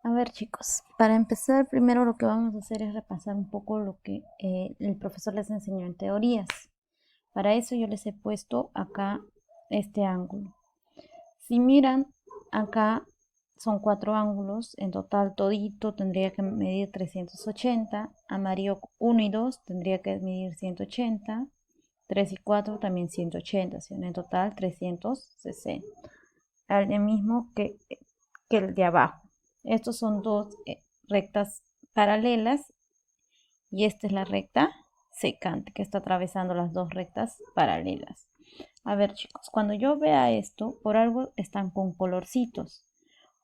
A ver chicos, para empezar primero lo que vamos a hacer es repasar un poco lo que el profesor les enseñó en teorías. Para eso yo les he puesto acá este ángulo. Si miran, acá son 4 ángulos, en total todito tendría que medir 380, amarillo 1 y 2 tendría que medir 180, 3 y 4 también 180, ¿sí? En total 360. Al mismo que el de abajo. Estos son dos rectas paralelas y esta es la recta secante que está atravesando las dos rectas paralelas. A ver chicos, cuando yo vea esto, por algo están con colorcitos.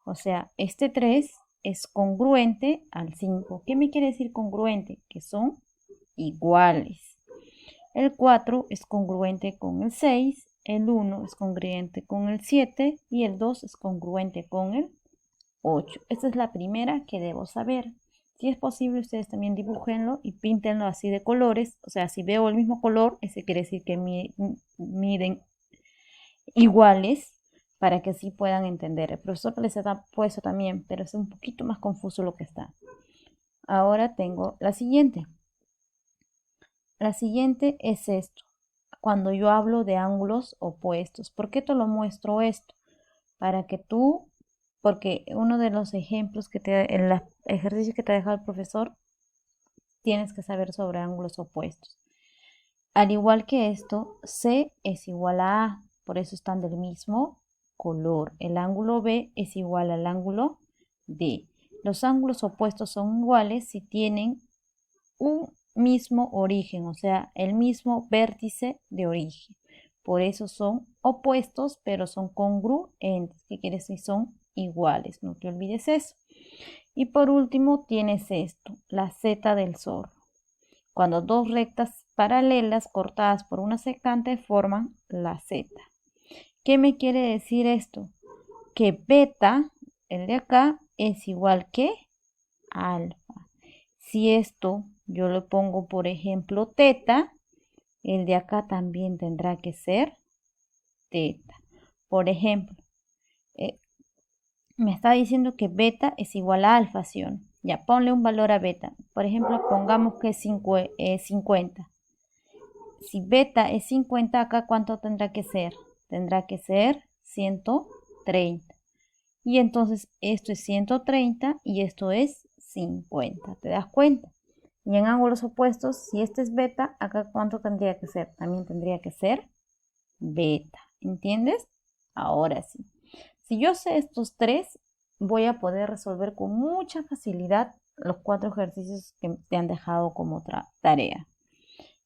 O sea, este 3 es congruente al 5. ¿Qué me quiere decir congruente? Que son iguales. El 4 es congruente con el 6, el 1 es congruente con el 7 y el 2 es congruente con el 8. Esta es la primera que debo saber. Si es posible, ustedes también dibújenlo y píntenlo así de colores. O sea, si veo el mismo color, ese quiere decir que miden iguales para que así puedan entender. El profesor les ha puesto también, pero es un poquito más confuso lo que está. Ahora tengo la siguiente. La siguiente es esto. Cuando yo hablo de ángulos opuestos. ¿Por qué te lo muestro esto? Para que tú, porque uno de los ejemplos en los ejercicios que te ha dejado el profesor, tienes que saber sobre ángulos opuestos. Al igual que esto, C es igual a A, por eso están del mismo color. El ángulo B es igual al ángulo D. Los ángulos opuestos son iguales si tienen un mismo origen, o sea, el mismo vértice de origen. Por eso son opuestos, pero son congruentes. ¿Qué quiere decir? Son iguales. No te olvides eso. Y por último tienes esto, la Z del zorro. Cuando dos rectas paralelas cortadas por una secante forman la Z. ¿Qué me quiere decir esto? Que beta, el de acá, es igual que alfa. Si esto yo le pongo, por ejemplo, teta, el de acá también tendrá que ser teta. Por ejemplo, eh, me está diciendo que beta es igual a alfa, ¿sí o no? Ya, ponle un valor a beta. Por ejemplo, pongamos que es 50. Si beta es 50, acá ¿cuánto tendrá que ser? Tendrá que ser 130. Y entonces esto es 130 y esto es 50. ¿Te das cuenta? Y en ángulos opuestos, si este es beta, acá ¿cuánto tendría que ser? También tendría que ser beta. ¿Entiendes? Ahora sí. Si yo sé estos tres, voy a poder resolver con mucha facilidad los 4 ejercicios que te han dejado como otra tarea.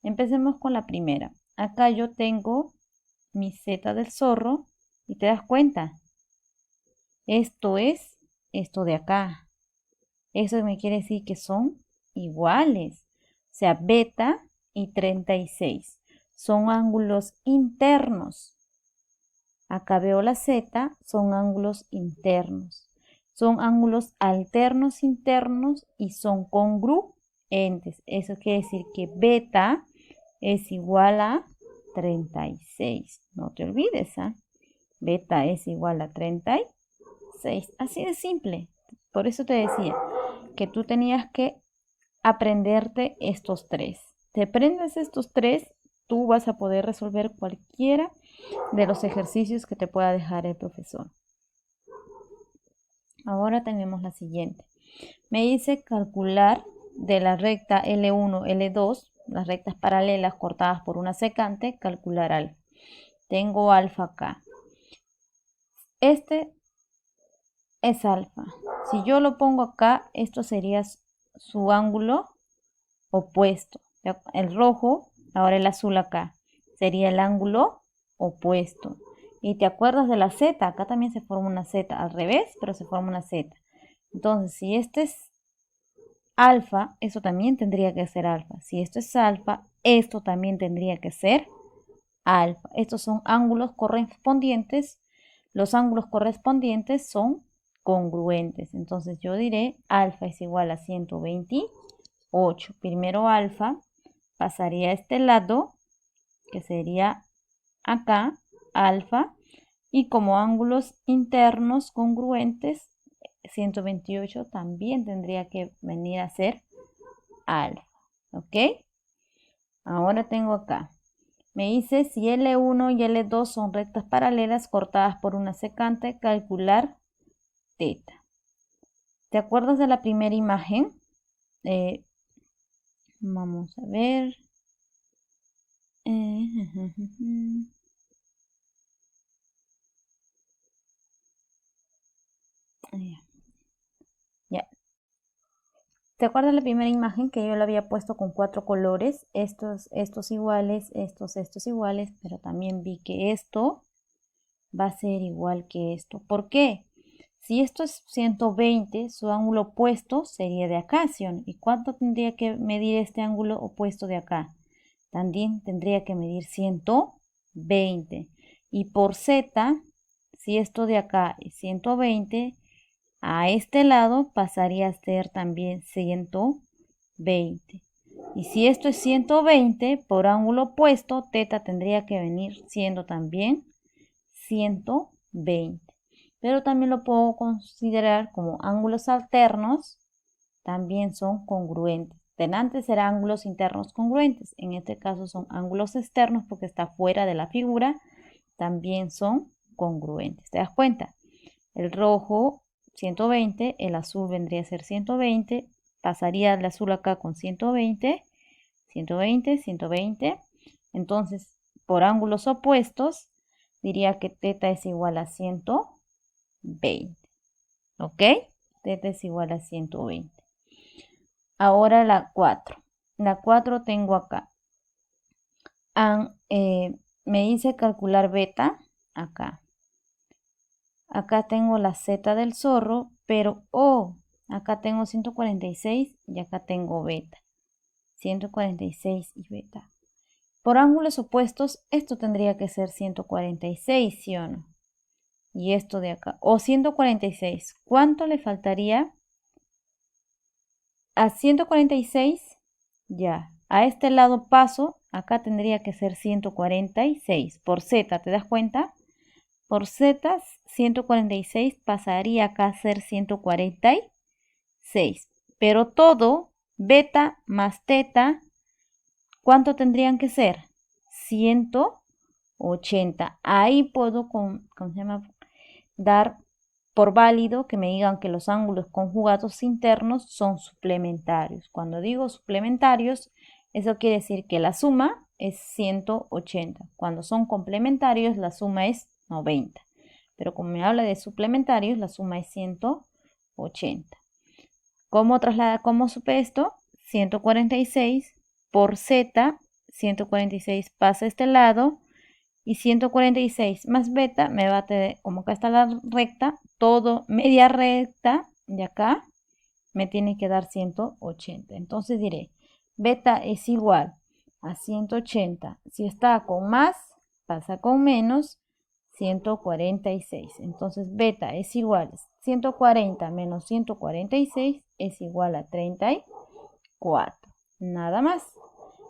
Empecemos con la primera. Acá yo tengo mi Z del zorro y te das cuenta. Esto es esto de acá. Eso me quiere decir que son iguales. O sea, beta y 36 son ángulos internos. Acá veo la Z, son ángulos internos. Son ángulos alternos internos y son congruentes. Eso quiere decir que beta es igual a 36. No te olvides, ¿ah? Beta es igual a 36. Así de simple. Por eso te decía que tú tenías que aprenderte estos tres. Te aprendes estos tres, tú vas a poder resolver cualquiera de los ejercicios que te pueda dejar el profesor. Ahora tenemos la siguiente. Me dice calcular de la recta L1, L2, las rectas paralelas cortadas por una secante, calcular alfa. Tengo alfa acá. Este es alfa. Si yo lo pongo acá, esto sería su ángulo opuesto. El rojo, ahora el azul acá, sería el ángulo opuesto. Y te acuerdas de la Z, acá también se forma una Z, al revés, pero se forma una Z. Entonces, si este es alfa, eso también tendría que ser alfa. Si esto es alfa, esto también tendría que ser alfa. Estos son ángulos correspondientes. Los ángulos correspondientes son congruentes. Entonces yo diré alfa es igual a 128. Primero alfa pasaría a este lado, que sería acá, alfa. Y como ángulos internos congruentes, 128 también tendría que venir a ser alfa. ¿Ok? Ahora tengo acá. Me dice si L1 y L2 son rectas paralelas cortadas por una secante, calcular teta. ¿Te acuerdas de la primera imagen? Vamos a ver. Ya. ¿Te acuerdas la primera imagen que yo la había puesto con 4 colores? Estos iguales, estos iguales, pero también vi que esto va a ser igual que esto. ¿Por qué? Si esto es 120, su ángulo opuesto sería de acá, ¿sí? ¿Y cuánto tendría que medir este ángulo opuesto de acá? También tendría que medir 120. Y por Z, si esto de acá es 120, a este lado pasaría a ser también 120. Y si esto es 120, por ángulo opuesto, teta tendría que venir siendo también 120. Pero también lo puedo considerar como ángulos alternos, también son congruentes. Antes eran ángulos internos congruentes, en este caso son ángulos externos porque está fuera de la figura, también son congruentes. ¿Te das cuenta? El rojo 120, el azul vendría a ser 120, pasaría el azul acá con 120, 120, 120. Entonces, por ángulos opuestos, diría que teta es igual a 120. ¿Ok? Teta es igual a 120. Ahora la 4. La 4 tengo acá. Me dice calcular beta acá. Acá tengo la Z del zorro, pero acá tengo 146 y acá tengo beta. 146 y beta. Por ángulos opuestos, esto tendría que ser 146, ¿sí o no? Y esto de acá, o 146. ¿Cuánto le faltaría? A 146, ya. A este lado paso, acá tendría que ser 146 por Z, ¿te das cuenta? Por Z, 146 pasaría acá a ser 146. Pero todo, beta más teta, ¿cuánto tendrían que ser? 180. Ahí puedo dar por válido que me digan que los ángulos conjugados internos son suplementarios. Cuando digo suplementarios, eso quiere decir que la suma es 180. Cuando son complementarios, la suma es 90. Pero como me habla de suplementarios, la suma es 180. ¿Cómo supe esto? 146 por Z, 146 pasa a este lado y 146 más beta me va a tener, como acá está la recta, todo media recta de acá me tiene que dar 180. Entonces diré, beta es igual a 180. Si está con más, pasa con menos, 146. Entonces beta es igual a 140 menos 146 es igual a 34. Nada más.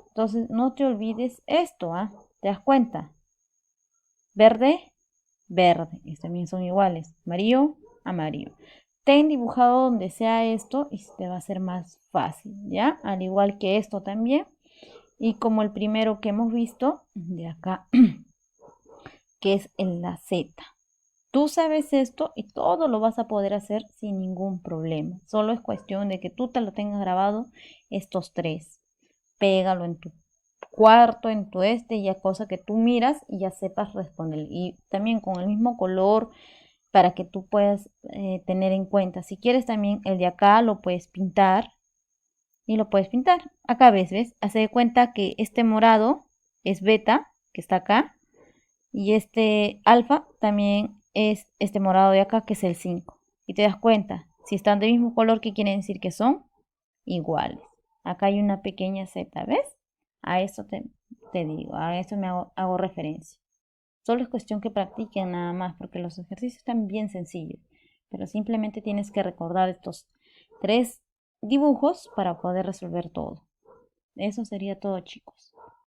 Entonces no te olvides esto, ¿ah? ¿Te das cuenta? Verde, verde. Estos también son iguales. Amarillo, amarillo. Ten dibujado donde sea esto y te va a ser más fácil, ¿ya? Al igual que esto también. Y como el primero que hemos visto de acá, que es en la Z. Tú sabes esto y todo lo vas a poder hacer sin ningún problema. Solo es cuestión de que tú te lo tengas grabado estos tres. Pégalo en tu cuarto, en tu ya cosa que tú miras y ya sepas responder. Y también con el mismo color para que tú puedas tener en cuenta. Si quieres también el de acá lo puedes pintar y lo puedes pintar. Acá ¿ves? Hace de cuenta que este morado es beta, que está acá, y este alfa también es este morado de acá, que es el 5. Y te das cuenta, si están del mismo color, ¿qué quiere decir? Que son iguales. Acá hay una pequeña Z, ¿ves? A eso te digo, a eso me hago referencia. Solo es cuestión que practiquen nada más, porque los ejercicios están bien sencillos. Pero simplemente tienes que recordar estos tres dibujos para poder resolver todo. Eso sería todo, chicos.